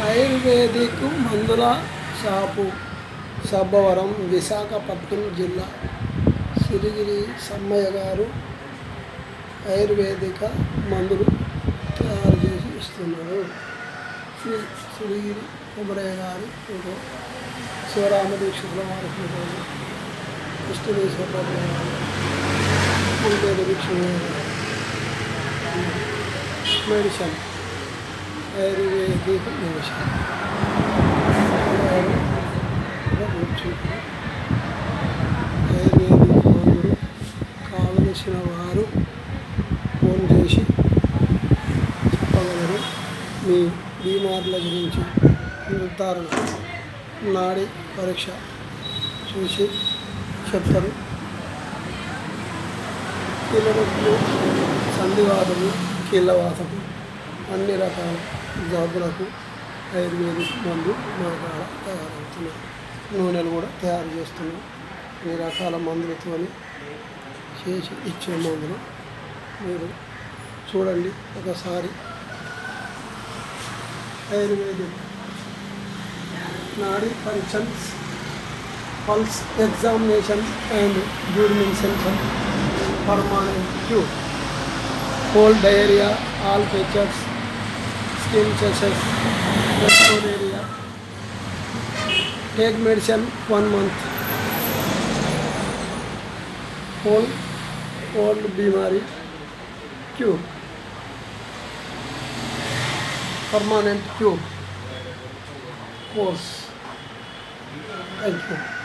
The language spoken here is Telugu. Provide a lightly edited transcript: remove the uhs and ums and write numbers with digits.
ఆయుర్వేదిక్ మందుల షాపు సబ్బవరం, విశాఖపట్నం జిల్లా. సిరిగిరి సమ్మయ్య గారు ఆయుర్వేదిక మందులు తయారు చేసి ఇస్తున్నారు. సిరిగిరి కొమరయ్య గారు ఫోటో, శివరామ దీక్షితుల వారి ఫోటో, కృష్ణేశ్వరరావు గారు, పులిపేద మెడిసిన్, ఆయుర్వేదిక్ మెడిసిన్ ఆయుర్వేదిక్ మందులు కావలసిన వారు ఫోన్ చేసి చెప్పగలరు. మీ బీమార్ల గురించి నిర్ధారణ, నాడి పరీక్ష చూసి చెప్తారు. కీళ్ళనొప్పులు, సంధివాతము, కీళ్ళవాతము, అన్ని రకాల జబ్బులకు ఆయుర్వేదిక్ మందు మా కాడ తయారవుతున్నాయి. నూనెలు కూడా తయారు చేస్తున్నాం. అన్ని రకాల మందులతో చేసి ఇచ్చే మందులు మీరు చూడండి ఒకసారి. ఆయుర్వేదిక్ నాడీ పరీక్షన్స్, పల్స్ ఎగ్జామినేషన్ అండ్ యూరిన్ సెన్షన్, permanent cure, cold diarrhoea, all features, skin sessions, మెస్కోలేరియా. Take medicine 1 month. కోల్డ్ बीमारी cure, permanent cure course. Thank you.